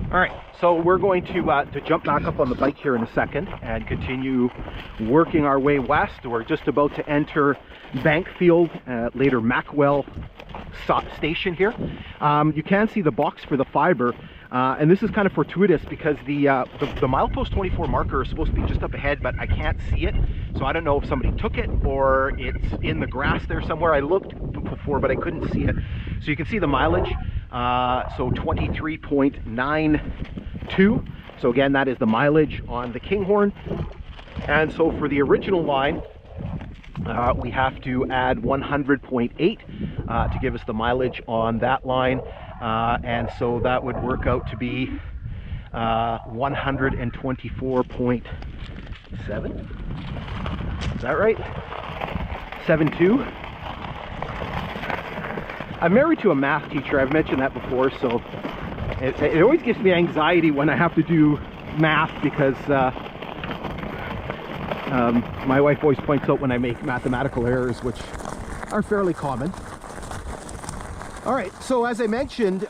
All right, so we're going to jump back up on the bike here in a second and continue working our way west. We're just about to enter Bankfield, later Macwell Station here. You can see the box for the fiber, and this is kind of fortuitous because the milepost 24 marker is supposed to be just up ahead, but I can't see it. So I don't know if somebody took it or it's in the grass there somewhere. I looked before, but I couldn't see it. So you can see the mileage. So 23.92. So again, that is the mileage on the Kinghorn. And so for the original line, we have to add 100.8 to give us the mileage on that line. And so that would work out to be 124.7. Is that right? 72. I'm married to a math teacher. I've mentioned that before, so it always gives me anxiety when I have to do math because my wife always points out when I make mathematical errors, which are fairly common. All right, so as I mentioned,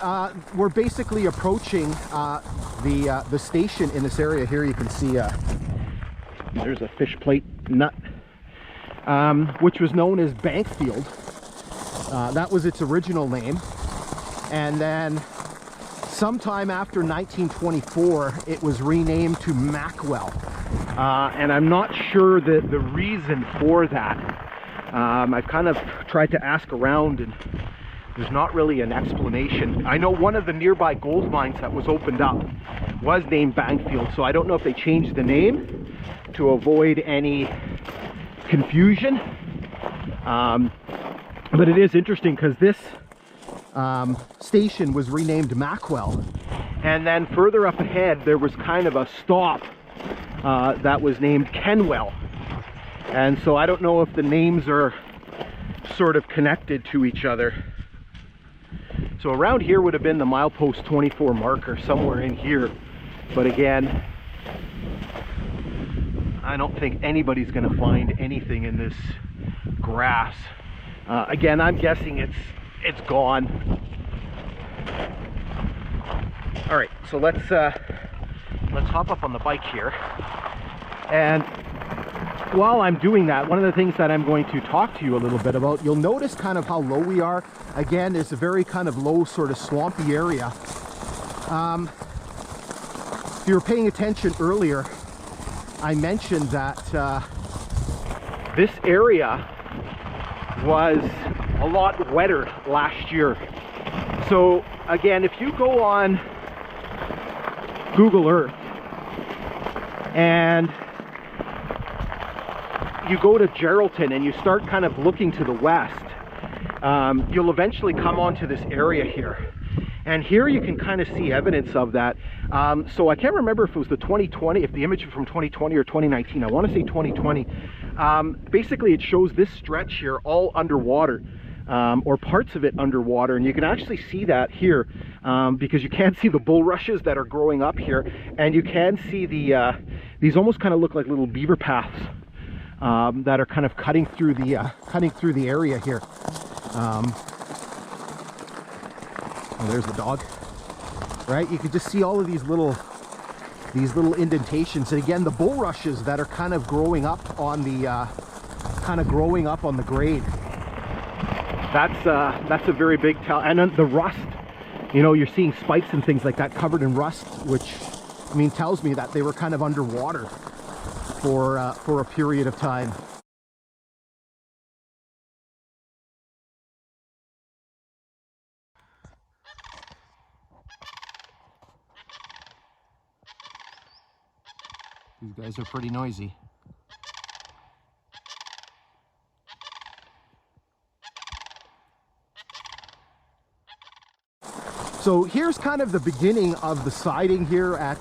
we're basically approaching the station in this area here. You can see there's a fish plate nut, which was known as Bankfield. That was its original name, and then sometime after 1924 it was renamed to Macwell, and I'm not sure the reason for that. I've kind of tried to ask around and there's not really an explanation. I know one of the nearby gold mines that was opened up was named Bankfield, so I don't know if they changed the name to avoid any confusion. But it is interesting because this station was renamed Macwell, and then further up ahead there was kind of a stop that was named Kenwell, and so I don't know if the names are sort of connected to each other. So around here would have been the milepost 24 marker, somewhere in here, but again, I don't think anybody's going to find anything in this grass. Again, I'm guessing it's gone. All right, so let's hop up on the bike here. And while I'm doing that, one of the things that I'm going to talk to you a little bit about, you'll notice kind of how low we are. Again, it's a very kind of low, sort of swampy area. If you were paying attention earlier, I mentioned that this area was a lot wetter last year. So again, if you go on Google Earth and you go to Geraldton and you start kind of looking to the west, you'll eventually come onto this area here. And here you can kind of see evidence of that. So I can't remember if it was the 2020, if the image was from 2020 or 2019. I want to say 2020. Basically, it shows this stretch here all underwater, or parts of it underwater. And you can actually see that here because you can see the bulrushes that are growing up here. And you can see these almost kind of look like little beaver paths that are kind of cutting through the area here. Oh, there's the dog, right? You can just see all of these little indentations, and again, the bulrushes that are kind of growing up on the grade. That's a very big tell. And then the rust, you know, you're seeing spikes and things like that covered in rust, which I mean tells me that they were kind of underwater for a period of time. These guys are pretty noisy. So here's kind of the beginning of the siding here at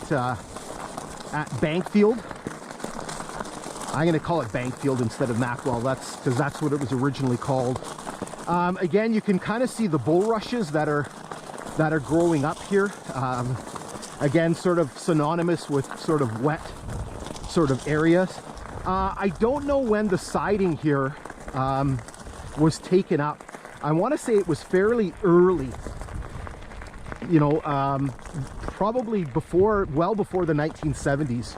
Bankfield. I'm going to call it Bankfield instead of Macwell. That's because that's what it was originally called. Again, you can kind of see the bulrushes that are growing up here. Again, sort of synonymous with sort of wet sort of areas. I don't know when the siding here was taken up. I want to say it was fairly early you know, probably before, well before the 1970s,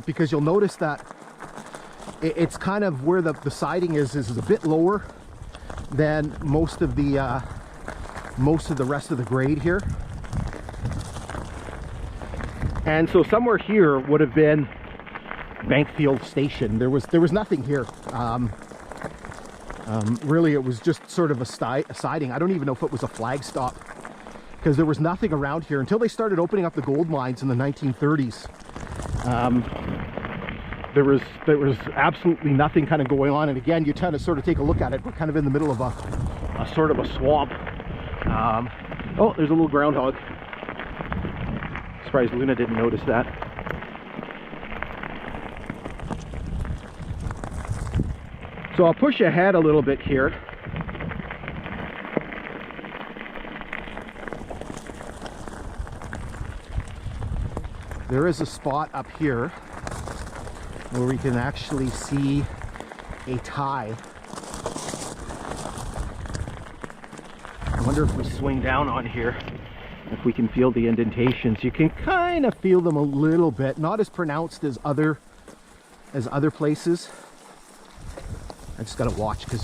because you'll notice that it's kind of where the siding is a bit lower than most of the rest of the grade here. And so somewhere here would have been Bankfield Station. There was nothing here. Really, it was just sort of a siding. I don't even know if it was a flag stop, because there was nothing around here until they started opening up the gold mines in the 1930s. There was absolutely nothing kind of going on. And again, you kind of sort of take a look at it. We're kind of in the middle of a sort of a swamp. Oh, there's a little groundhog. Surprised Luna didn't notice that. So I'll push ahead a little bit here. There is a spot up here where we can actually see a tie. I wonder if we swing down on here, if we can feel the indentations. You can kind of feel them a little bit, not as pronounced as other places. I just gotta watch because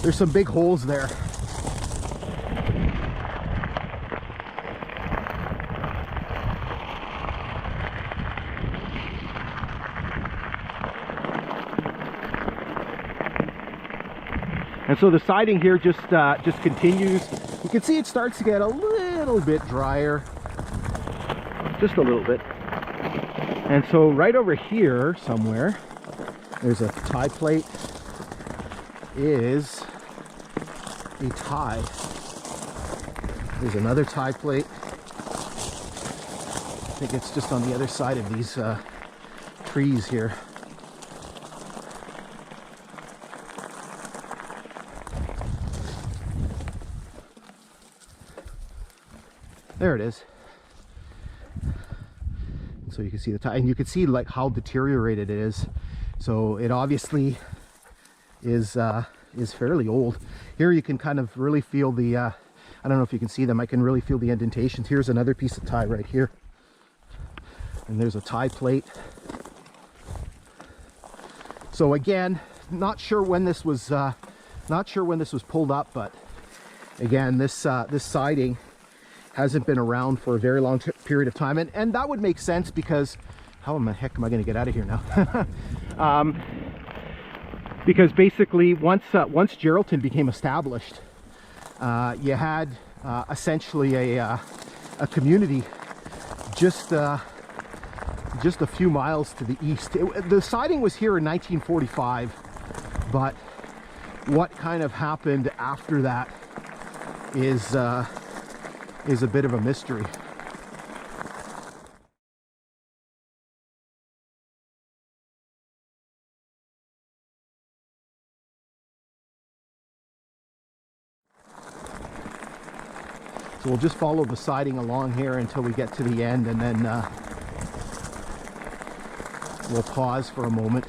there's some big holes there. And so the siding here just continues. You can see it starts to get a little bit drier, just a little bit. And so right over here somewhere, there's a tie plate. Is a tie. There's another tie plate. I think it's just on the other side of these trees here. There it is. So you can see the tie, and you can see like how deteriorated it is. So it obviously is fairly old. Here you can kind of really feel the I don't know if you can see them. I can really feel the indentations. Here's another piece of tie right here, and there's a tie plate. So again, not sure when this was pulled up, but again, this siding hasn't been around for a very long period of time, and that would make sense, because how in the heck am I going to get out of here now? Because basically once Geraldton became established, you had essentially a community just a few miles to the east. The siding was here in 1945, but what kind of happened after that is a bit of a mystery. So we'll just follow the siding along here until we get to the end, and then we'll pause for a moment.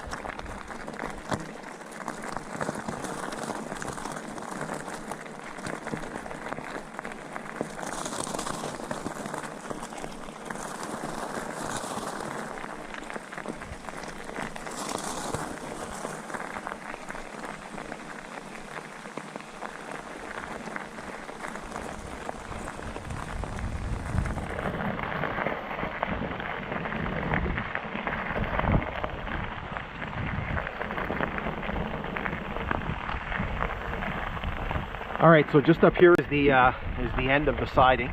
All right, so just up here is the end of the siding.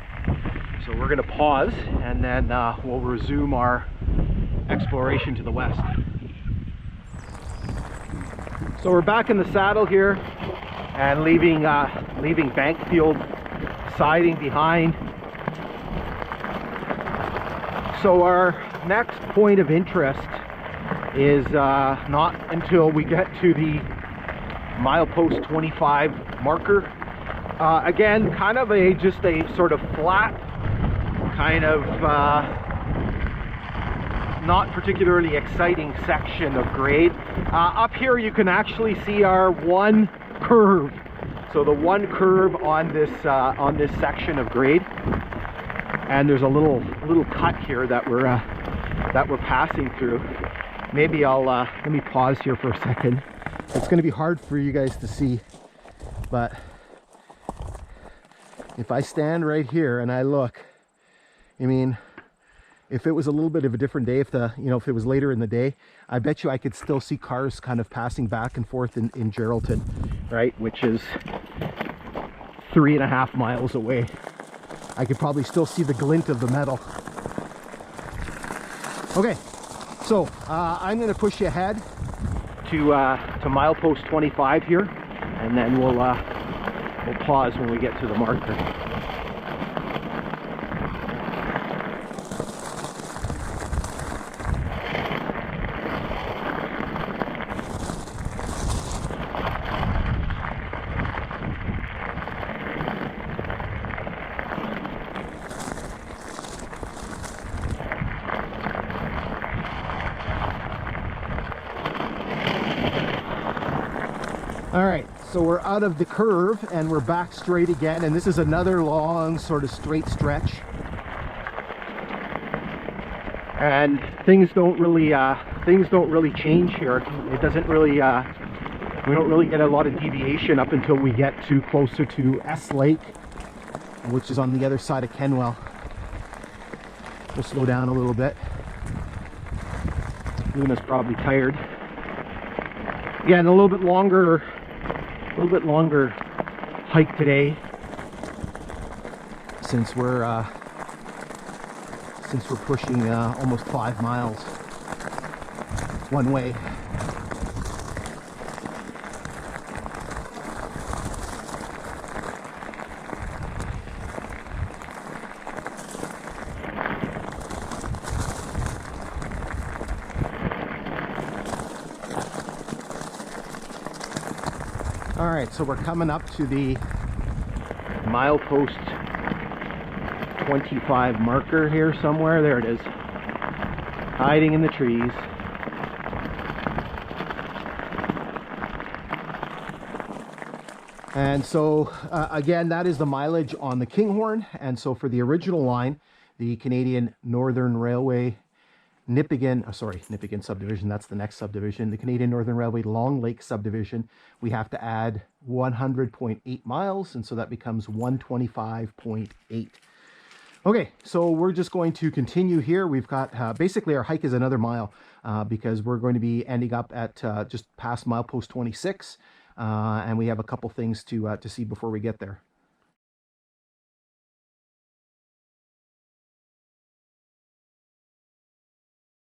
So we're going to pause, and then we'll resume our exploration to the west. So we're back in the saddle here, and leaving Bankfield siding behind. So our next point of interest is not until we get to the milepost 25 marker. Again, kind of just a sort of flat, kind of not particularly exciting section of grade. Up here you can actually see our one curve So the one curve on this section of grade, and there's a little cut here that we're passing through. Maybe I'll let me pause here for a second. It's going to be hard for you guys to see, but if I stand right here and I look, I mean, if it was a little bit of a different day, if it was later in the day, I bet you I could still see cars kind of passing back and forth in Geraldton, right? Which is 3.5 miles away. I could probably still see the glint of the metal. Okay, so I'm going to push you ahead to milepost 25 here, and then we'll pause when we get to the marker. All right, so we're out of the curve and we're back straight again, and this is another long sort of straight stretch. And things don't really change here. It doesn't really we don't really get a lot of deviation up until we get to closer to S Lake, which is on the other side of Kenwell. We'll slow down a little bit. Luna's probably tired. Again, a little bit longer hike today, since we're pushing almost 5 miles one way. All right, so we're coming up to the milepost 25 marker here somewhere. There it is, hiding in the trees. And so again, that is the mileage on the Kinghorn. And so for the original line, the Canadian Northern Railway Nippigan subdivision, that's the next subdivision, the Canadian Northern Railway Long Lake subdivision, we have to add 100.8 miles, and so that becomes 125.8. Okay, so we're just going to continue here. We've got basically our hike is another mile, because we're going to be ending up at just past milepost 26, and we have a couple things to see before we get there.